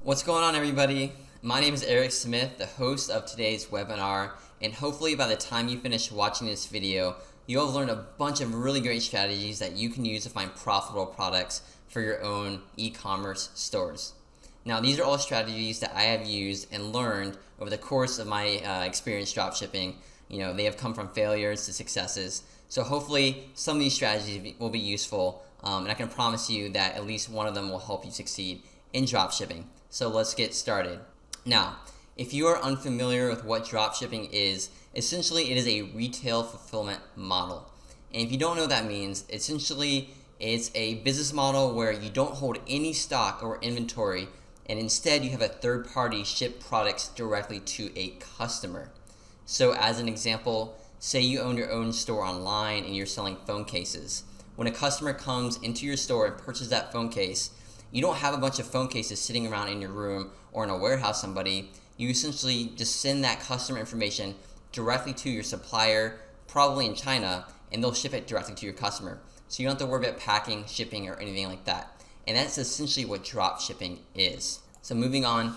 What's going on, everybody? My name is Eric Smith, the host of today's webinar, and hopefully by the time you finish watching this video, you'll have learned a bunch of really great strategies that you can use to find profitable products for your own e-commerce stores. Now, these are all strategies that I have used and learned over the course of my experience dropshipping. They have come from failures to successes. So hopefully some of these strategies will be useful, and I can promise you that at least one of them will help you succeed in dropshipping. So let's get started. Now, if you are unfamiliar with what dropshipping is, essentially it is a retail fulfillment model. And if you don't know what that means, essentially it's a business model where you don't hold any stock or inventory, and instead you have a third party ship products directly to a customer. So as an example, say you own your own store online and you're selling phone cases. When a customer comes into your store and purchases that phone case, you don't have a bunch of phone cases sitting around in your room or in a warehouse somebody. You essentially just send that customer information directly to your supplier, probably in China, and they'll ship it directly to your customer. So you don't have to worry about packing, shipping, or anything like that. And that's essentially what drop shipping is. So moving on,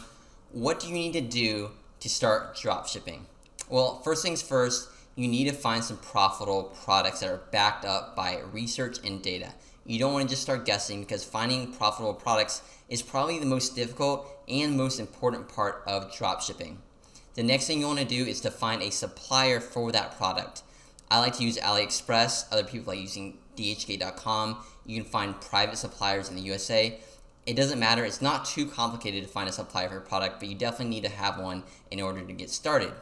what do you need to do to start drop shipping? Well, first things first, you need to find some profitable products that are backed up by research and data. You don't want to just start guessing, because finding profitable products is probably the most difficult and most important part of drop shipping. The next thing you want to do is to find a supplier for that product. I like to use AliExpress. Other people like using dhk.com. You can find private suppliers in the USA. It doesn't matter. It's not too complicated to find a supplier for a product, but you definitely need to have one in order to get started.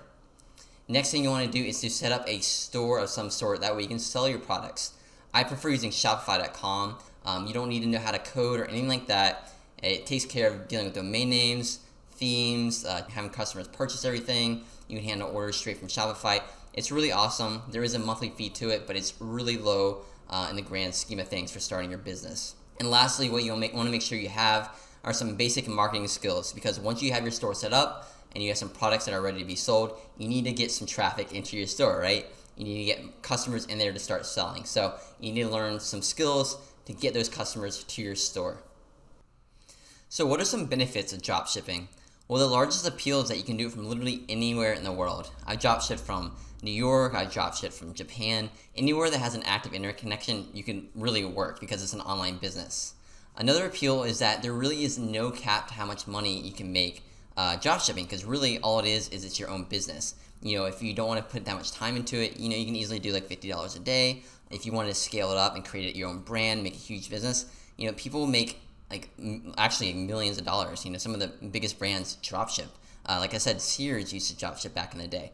Next thing you want to do is to set up a store of some sort. That way you can sell your products. I prefer using Shopify.com. You don't need to know how to code or anything like that. It takes care of dealing with domain names, themes, having customers purchase everything. You can handle orders straight from Shopify. It's really awesome. There is a monthly fee to it, but it's really low in the grand scheme of things for starting your business. And lastly, what you want to make sure you have are some basic marketing skills, because once you have your store set up and you have some products that are ready to be sold, you need to get some traffic into your store, right? You need to get customers in there to start selling. So you need to learn some skills to get those customers to your store. So what are some benefits of drop shipping? Well, the largest appeal is that you can do it from literally anywhere in the world. I drop shipped from New York, I drop shipped from Japan. Anywhere that has an active internet connection, you can really work because it's an online business. Another appeal is that there really is no cap to how much money you can make drop shipping, because really all it is it's your own business. If you don't want to put that much time into it, you can easily do like $50 a day. If you wanted to scale it up and create your own brand, make a huge business, people make actually millions of dollars. Some of the biggest brands drop ship. Like I said, Sears used to drop ship back in the day.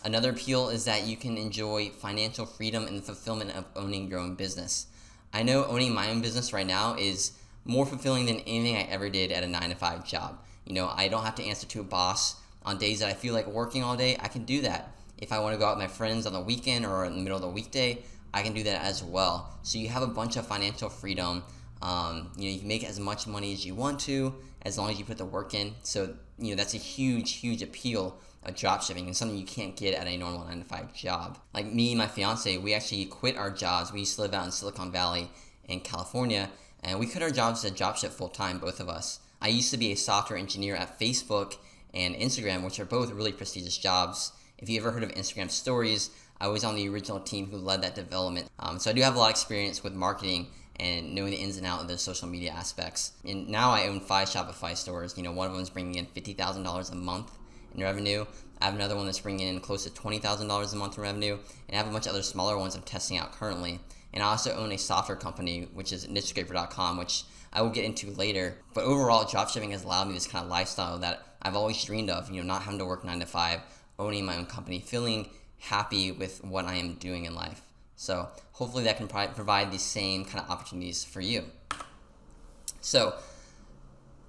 Another appeal is that you can enjoy financial freedom and the fulfillment of owning your own business. I know owning my own business right now is more fulfilling than anything I ever did at a 9-to-5 job. I don't have to answer to a boss. On days that I feel like working all day, I can do that. If I want to go out with my friends on the weekend or in the middle of the weekday, I can do that as well. So you have a bunch of financial freedom. You can make as much money as you want to, as long as you put the work in. So that's a huge appeal of dropshipping, and something you can't get at a normal 9-to-5 job. Like me and my fiance, we actually quit our jobs. We used to live out in Silicon Valley in California, and we quit our jobs to dropship full time, both of us. I used to be a software engineer at Facebook and Instagram, which are both really prestigious jobs. If you ever heard of Instagram Stories, I was on the original team who led that development. So I do have a lot of experience with marketing and knowing the ins and outs of the social media aspects. And now I own 5 Shopify stores. One of them is bringing in $50,000 a month in revenue. I have another one that's bringing in close to $20,000 a month in revenue. And I have a bunch of other smaller ones I'm testing out currently. And I also own a software company, which is nichescraper.com, which I will get into later. But overall, dropshipping has allowed me this kind of lifestyle that I've always dreamed of, not having to work 9-to-5, owning my own company, feeling happy with what I am doing in life. So hopefully that can provide the same kind of opportunities for you. So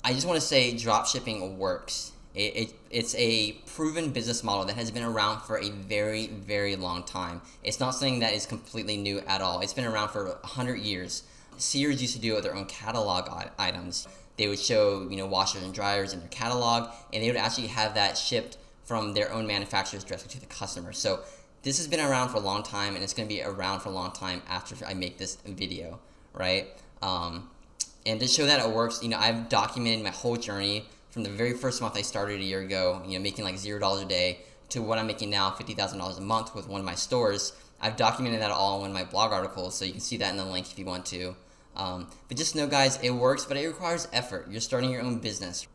I just want to say dropshipping works. It's a proven business model that has been around for a very, very long time. It's not something that is completely new at all. It's been around for 100 years. Sears used to do it with their own catalog items. They would show, washers and dryers in their catalog, and they would actually have that shipped from their own manufacturers directly to the customer. So this has been around for a long time, and it's going to be around for a long time after I make this video, right? And to show that it works, I've documented my whole journey from the very first month I started a year ago, making like $0 a day, to what I'm making now, $50,000 a month with one of my stores. I've documented that all in one of my blog articles, so you can see that in the link if you want to. But just know, guys, it works, but it requires effort. You're starting your own business.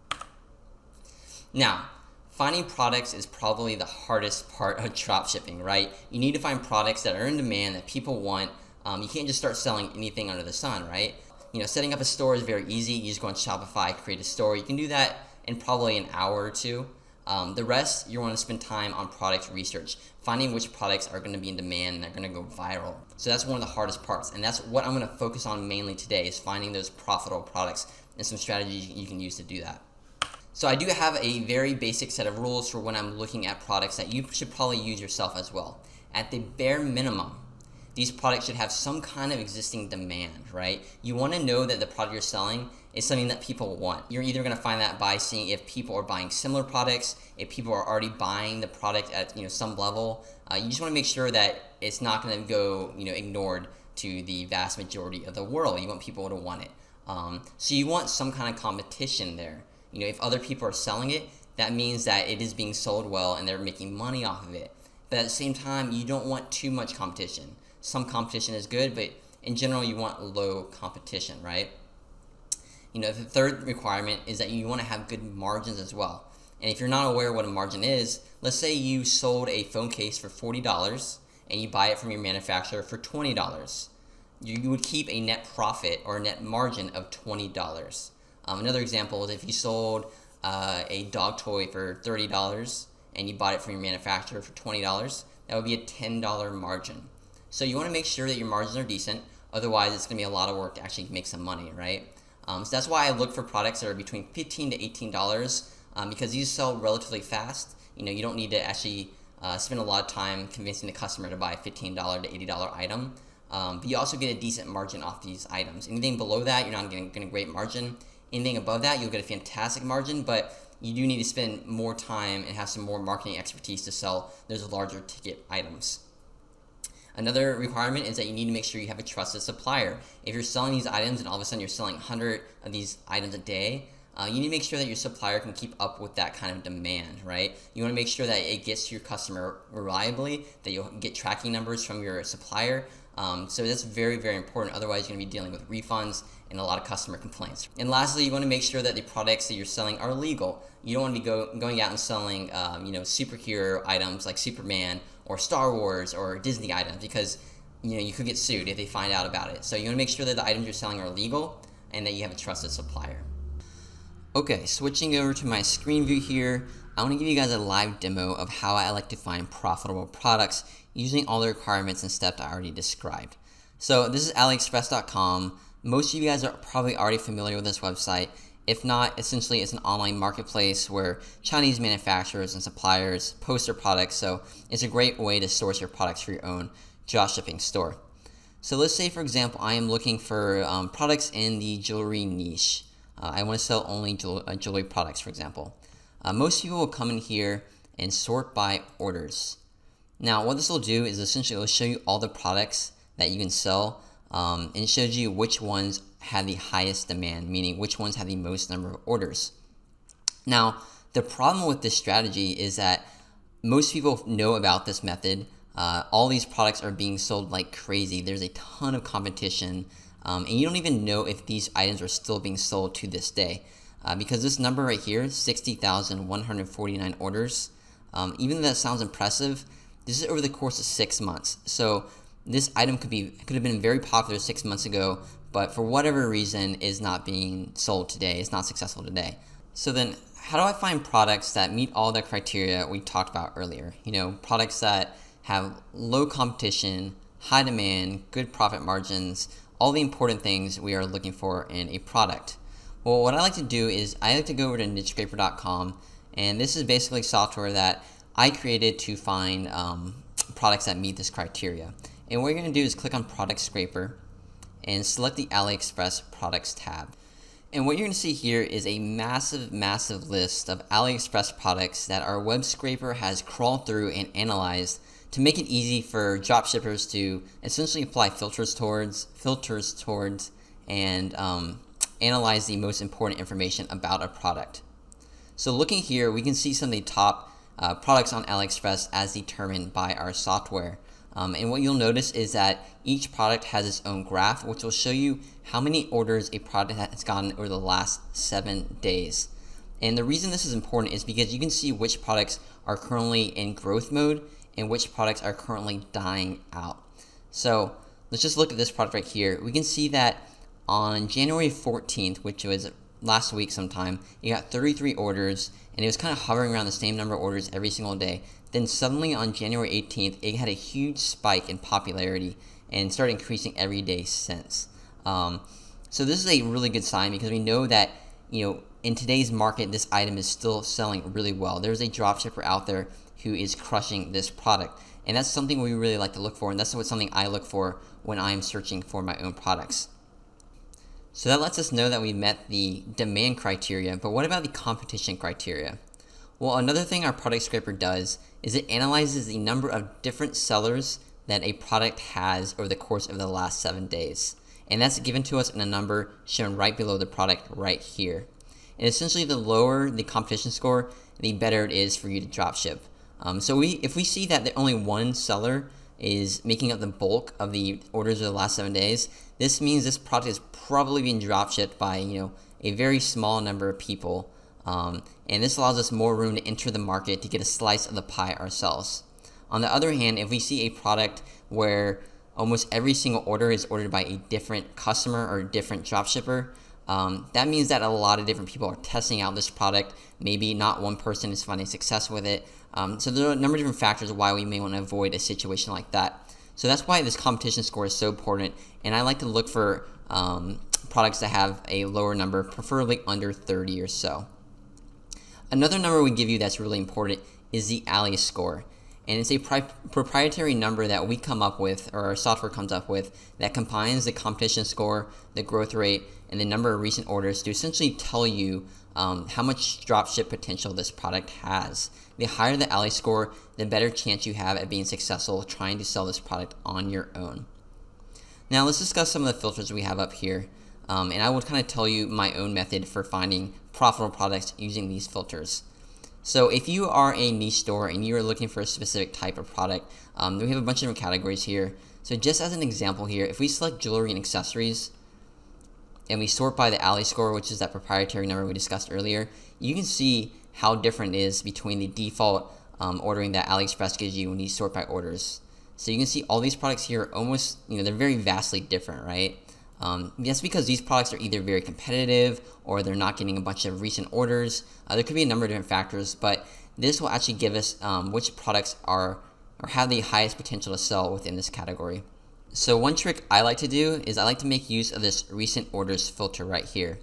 Now, finding products is probably the hardest part of dropshipping, right? You need to find products that are in demand, that people want. You can't just start selling anything under the sun, right? Setting up a store is very easy. You just go on Shopify, create a store. You can do that in probably an hour or two. The rest, you want to spend time on product research, finding which products are going to be in demand and they're going to go viral. So that's one of the hardest parts, and that's what I'm going to focus on mainly today, is finding those profitable products and some strategies you can use to do that. So I do have a very basic set of rules for when I'm looking at products that you should probably use yourself as well. At the bare minimum, these products should have some kind of existing demand, right? You want to know that the product you're selling is something that people want. You're either going to find that by seeing if people are buying similar products, if people are already buying the product at some level. You just want to make sure that it's not going to go ignored to the vast majority of the world. You want people to want it. So you want some kind of competition there. If other people are selling it, that means that it is being sold well and they're making money off of it. But at the same time, you don't want too much competition. Some competition is good, but in general, you want low competition, right? The third requirement is that you want to have good margins as well. And if you're not aware what a margin is, let's say you sold a phone case for $40 and you buy it from your manufacturer for $20. You would keep a net profit or a net margin of $20. Another example is if you sold a dog toy for $30 and you bought it from your manufacturer for $20, that would be a $10 margin. So you want to make sure that your margins are decent, otherwise it's going to be a lot of work to actually make some money, right? So that's why I look for products that are between $15 to $18 because these sell relatively fast. You don't need to actually spend a lot of time convincing the customer to buy a $15 to $80 item. But you also get a decent margin off these items. Anything below that, you're not getting a great margin. Anything above that, you'll get a fantastic margin, but you do need to spend more time and have some more marketing expertise to sell those larger ticket items. Another requirement is that you need to make sure you have a trusted supplier. If you're selling these items and all of a sudden you're selling 100 of these items a day, you need to make sure that your supplier can keep up with that kind of demand, right? You want to make sure that it gets to your customer reliably, that you'll get tracking numbers from your supplier. So that's very, very important. Otherwise, you're going to be dealing with refunds and a lot of customer complaints. And lastly, you want to make sure that the products that you're selling are legal. You don't want to be going out and selling, superhero items like Superman or Star Wars or Disney items, because you could get sued if they find out about it. So you want to make sure that the items you're selling are legal and that you have a trusted supplier. Okay, switching over to my screen view here, I want to give you guys a live demo of how I like to find profitable products using all the requirements and steps I already described. So this is aliexpress.com. Most of you guys are probably already familiar with this website. If not, essentially it's an online marketplace where Chinese manufacturers and suppliers post their products, so it's a great way to source your products for your own dropshipping store. So let's say, for example, I am looking for products in the jewelry niche. I want to sell only jewelry products, for example. Most people will come in here and sort by orders. Now, what this will do is essentially it will show you all the products that you can sell, and it shows you which ones have the highest demand, meaning which ones have the most number of orders. Now, the problem with this strategy is that most people know about this method. All these products are being sold like crazy. There's a ton of competition, and you don't even know if these items are still being sold to this day. Because this number right here, 60,149 orders, even though that sounds impressive, this is over the course of 6 months. So this item could have been very popular 6 months ago, but for whatever reason is not being sold today. It's not successful today. So then how do I find products that meet all the criteria we talked about earlier? Products that have low competition, high demand, good profit margins, all the important things we are looking for in a product. Well, what I like to do is I like to go over to nichescraper.com, and this is basically software that I created to find products that meet this criteria. And what you're going to do is click on Product Scraper and select the AliExpress Products tab. And what you're going to see here is a massive list of AliExpress products that our web scraper has crawled through and analyzed to make it easy for dropshippers to essentially apply filters towards and analyze the most important information about a product. So looking here, we can see some of the top products on AliExpress as determined by our software. And what you'll notice is that each product has its own graph, which will show you how many orders a product has gotten over the last 7 days. And the reason this is important is because you can see which products are currently in growth mode and which products are currently dying out. So let's just look at this product right here. We can see that on January 14th, which was last week sometime, it got 33 orders, and it was kind of hovering around the same number of orders every single day. Then suddenly on January 18th, it had a huge spike in popularity and started increasing every day since. So this is a really good sign because we know that, in today's market, this item is still selling really well. There's a dropshipper out there who is crushing this product, and that's something we really like to look for, and that's something I look for when I'm searching for my own products. So that lets us know that we met the demand criteria, but what about the competition criteria? Well, another thing our product scraper does is it analyzes the number of different sellers that a product has over the course of the last 7 days. And that's given to us in a number shown right below the product right here. And essentially, the lower the competition score, the better it is for you to dropship. So if we see that only one seller is making up the bulk of the orders of the last 7 days, this means this product is probably being dropshipped by a very small number of people. And this allows us more room to enter the market to get a slice of the pie ourselves. On the other hand, if we see a product where almost every single order is ordered by a different customer or a different dropshipper, that means that a lot of different people are testing out this product. Maybe not one person is finding success with it. So there are a number of different factors why we may want to avoid a situation like that. So that's why this competition score is so important. And I like to look for products that have a lower number, preferably under 30 or so. Another number we give you that's really important is the Ali score. And it's a proprietary number that we come up with, or our software comes up with, that combines the competition score, the growth rate, and the number of recent orders to essentially tell you how much dropship potential this product has. The higher the Ali score, the better chance you have at being successful trying to sell this product on your own. Now let's discuss some of the filters we have up here. And I will kind of tell you my own method for finding profitable products using these filters. So if you are a niche store and you are looking for a specific type of product, we have a bunch of different categories here. So just as an example here, if we select jewelry and accessories, and we sort by the Ali score, which is that proprietary number we discussed earlier, you can see how different it is between the default ordering that AliExpress gives you when you sort by orders. So you can see all these products here are almost, they're very vastly different, right? That's because these products are either very competitive or they're not getting a bunch of recent orders. There could be a number of different factors, but this will actually give us which products are or have the highest potential to sell within this category. So one trick I like to do is I like to make use of this recent orders filter right here.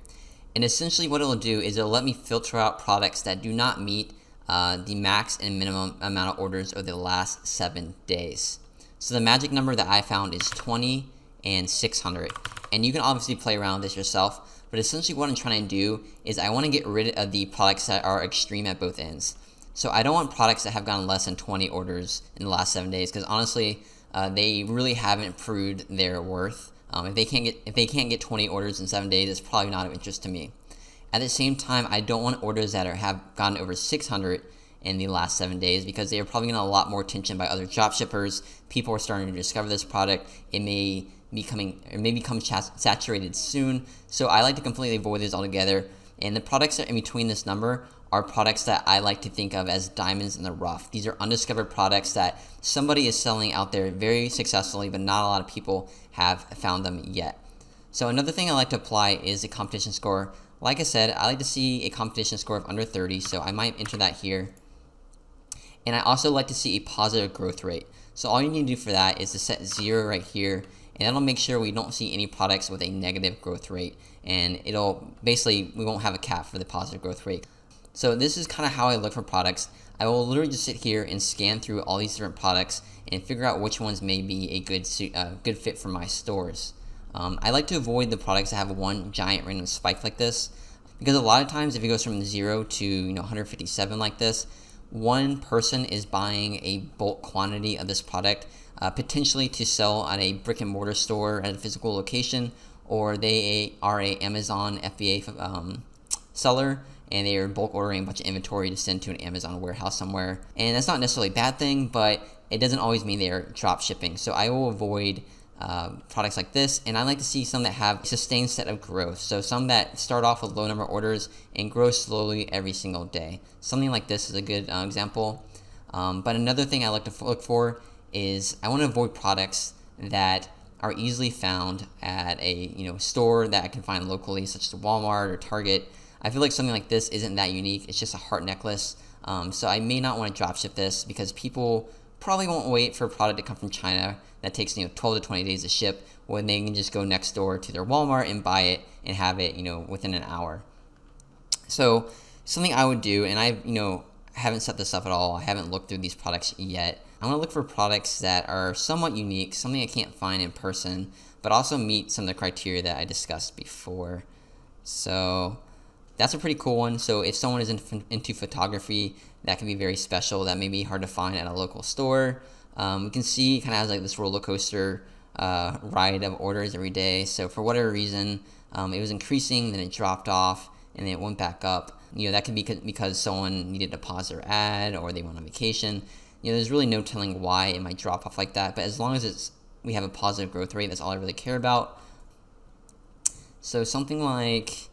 And essentially what it'll do is it'll let me filter out products that do not meet the max and minimum amount of orders over the last 7 days. So the magic number that I found is 20 and 600. And you can obviously play around with this yourself, but essentially what I'm trying to do is I want to get rid of the products that are extreme at both ends. So I don't want products that have gotten less than 20 orders in the last 7 days because honestly, they really haven't proved their worth. If they can't get 20 orders in 7 days, it's probably not of interest to me. At the same time, I don't want orders that have gotten over 600 in the last 7 days because they are probably getting a lot more attention by other dropshippers. People are starting to discover this product. It may become saturated soon. So I like to completely avoid this altogether. And the products that are in between this number are products that I like to think of as diamonds in the rough. These are undiscovered products that somebody is selling out there very successfully, but not a lot of people have found them yet. So another thing I like to apply is a competition score. Like I said, I like to see a competition score of under 30, so I might enter that here. And I also like to see a positive growth rate. So all you need to do for that is to set 0 right here, and that'll make sure we don't see any products with a negative growth rate. And we won't have a cap for the positive growth rate. So this is kind of how I look for products. I will literally just sit here and scan through all these different products and figure out which ones may be a good fit for my stores. I like to avoid the products that have one giant random spike like this because a lot of times if it goes from 0 to 157 like this, one person is buying a bulk quantity of this product, potentially to sell at a brick and mortar store at a physical location, or they are a Amazon FBA seller and they are bulk ordering a bunch of inventory to send to an Amazon warehouse somewhere. And that's not necessarily a bad thing, but it doesn't always mean they are drop shipping. So I will avoid products like this, and I like to see some that have a sustained set of growth. So some that start off with low number of orders and grow slowly every single day. Something like this is a good example. But another thing I like to look for is I want to avoid products that are easily found at a store that I can find locally, such as Walmart or Target. I feel like something like this isn't that unique. It's just a heart necklace. So I may not want to drop ship this because people probably won't wait for a product to come from China that takes 12 to 20 days to ship, when they can just go next door to their Walmart and buy it and have it within an hour. So something I would do, and I haven't set this up at all, I haven't looked through these products yet. I want to look for products that are somewhat unique, something I can't find in person, but also meet some of the criteria that I discussed before. So that's a pretty cool one. So if someone is into photography, that can be very special. That may be hard to find at a local store. We can see it kind of has like this roller coaster ride of orders every day. So for whatever reason, it was increasing, then it dropped off, and then it went back up. That could be because someone needed to pause their ad or they went on vacation. There's really no telling why it might drop off like that. But as long as we have a positive growth rate, that's all I really care about. So something like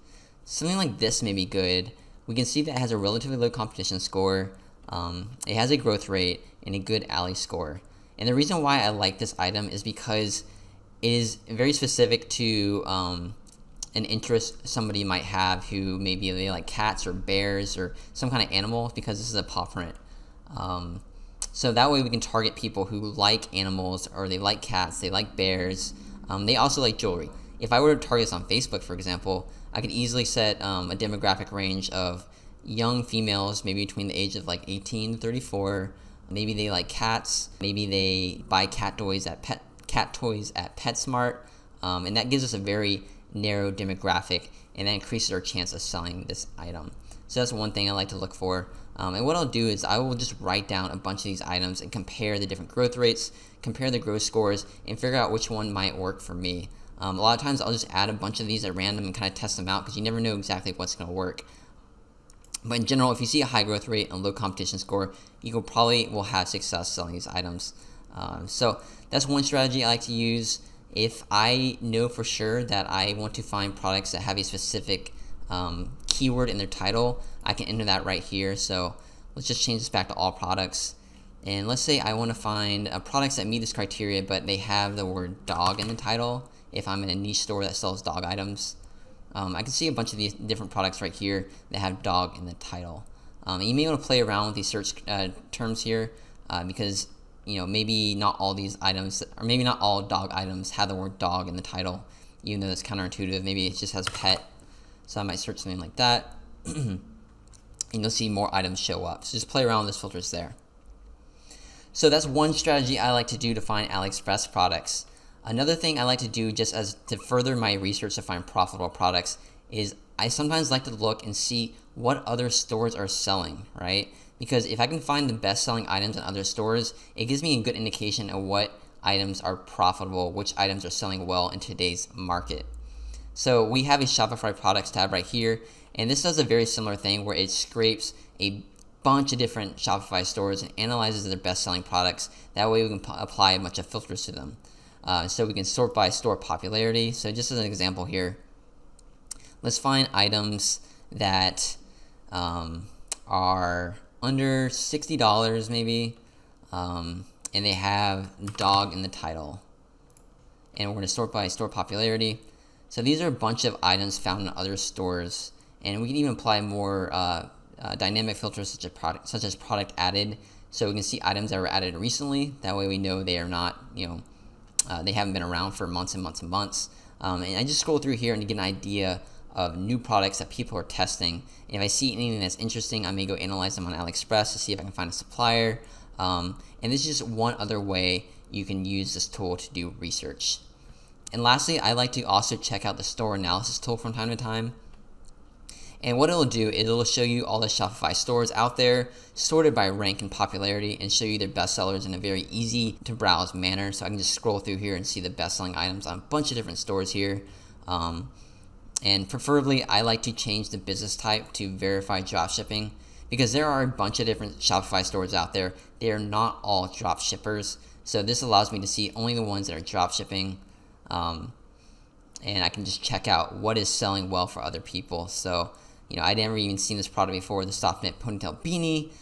this may be good. We can see that it has a relatively low competition score. It has a growth rate and a good Ali score. And the reason why I like this item is because it is very specific to an interest somebody might have who maybe they like cats or bears or some kind of animal, because this is a paw print. So that way we can target people who like animals, or they like cats, they like bears, they also like jewelry. If I were to target this on Facebook, for example, I could easily set a demographic range of young females, maybe between the age of like 18 to 34. Maybe they like cats. Maybe they buy cat toys at PetSmart, and that gives us a very narrow demographic, and that increases our chance of selling this item. So that's one thing I like to look for. And what I'll do is I will just write down a bunch of these items and compare the different growth rates, compare the growth scores, and figure out which one might work for me. A lot of times I'll just add a bunch of these at random and kind of test them out, because you never know exactly what's going to work. But in general, if you see a high growth rate and low competition score, you probably will have success selling these items. So that's one strategy I like to use. If I know for sure that I want to find products that have a specific keyword in their title, I can enter that right here. So let's just change this back to all products. And let's say I want to find products that meet this criteria, but they have the word dog in the title. If I'm in a niche store that sells dog items, I can see a bunch of these different products right here that have dog in the title. And you may want to play around with these search terms here, because maybe not all these items, or maybe not all dog items, have the word dog in the title, even though it's counterintuitive. Maybe it just has pet. So I might search something like that, and you'll see more items show up. So just play around with those filters there. So that's one strategy I like to do to find AliExpress products. Another thing I like to do, just as to further my research to find profitable products, is I sometimes like to look and see what other stores are selling, right? Because if I can find the best-selling items in other stores, it gives me a good indication of what items are profitable, which items are selling well in today's market. So we have a Shopify products tab right here, and this does a very similar thing where it scrapes a bunch of different Shopify stores and analyzes their best-selling products. That way we can apply a bunch of filters to them. So we can sort by store popularity. So just as an example here, let's find items that are under $60 maybe, and they have dog in the title. And we're going to sort by store popularity. So these are a bunch of items found in other stores, and we can even apply more dynamic filters such as product added. So we can see items that were added recently. That way we know they are not, they haven't been around for months and months and months. And I just scroll through here and get an idea of new products that people are testing. And if I see anything that's interesting, I may go analyze them on AliExpress to see if I can find a supplier. And this is just one other way you can use this tool to do research. And lastly, I like to also check out the store analysis tool from time to time. And what it'll do is it'll show you all the Shopify stores out there, sorted by rank and popularity, and show you their best sellers in a very easy to browse manner. So I can just scroll through here and see the best selling items on a bunch of different stores here. And And preferably, I like to change the business type to verified dropshipping, because there are a bunch of different Shopify stores out there. They are not all drop shippers. So this allows me to see only the ones that are drop shipping. And I can just check out what is selling well for other people. So, I never even seen this product before, the soft knit ponytail beanie.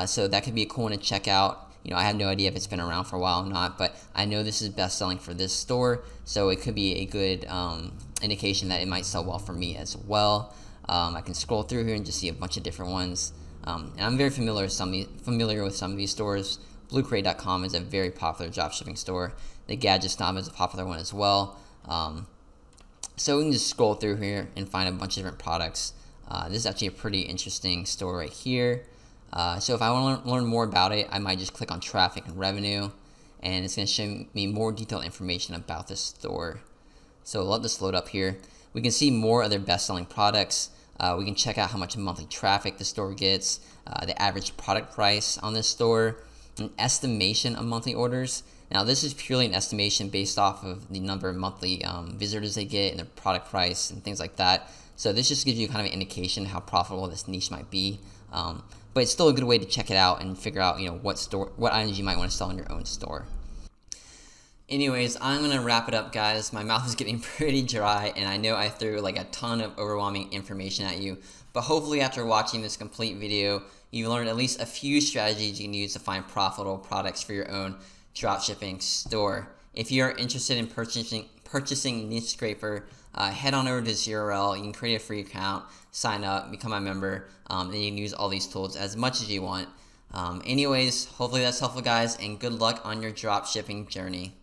So that could be a cool one to check out. I have no idea if it's been around for a while or not, but I know this is best selling for this store. So it could be a good indication that it might sell well for me as well. I can scroll through here and just see a bunch of different ones. And I'm very familiar with some of these stores. Bluecrate.com is a very popular dropshipping store. The Gadget Snob is a popular one as well. So we can just scroll through here and find a bunch of different products. This is actually a pretty interesting store right here. So if I want to learn more about it, I might just click on traffic and revenue, and it's going to show me more detailed information about this store. So let this load up here. We can see more of their best-selling products. We can check out how much monthly traffic the store gets, the average product price on this store, an estimation of monthly orders. Now this is purely an estimation based off of the number of monthly visitors they get and their product price and things like that. So this just gives you kind of an indication how profitable this niche might be. But it's still a good way to check it out and figure out what items you might want to sell in your own store. Anyways, I'm going to wrap it up, guys. My mouth is getting pretty dry, and I know I threw like a ton of overwhelming information at you. But hopefully after watching this complete video, you've learned at least a few strategies you can use to find profitable products for your own dropshipping store. If you are interested in purchasing Niche Scraper, head on over to this URL. You can create a free account, sign up, become a member, and you can use all these tools as much as you want. Anyways, hopefully that's helpful, guys, and good luck on your dropshipping journey.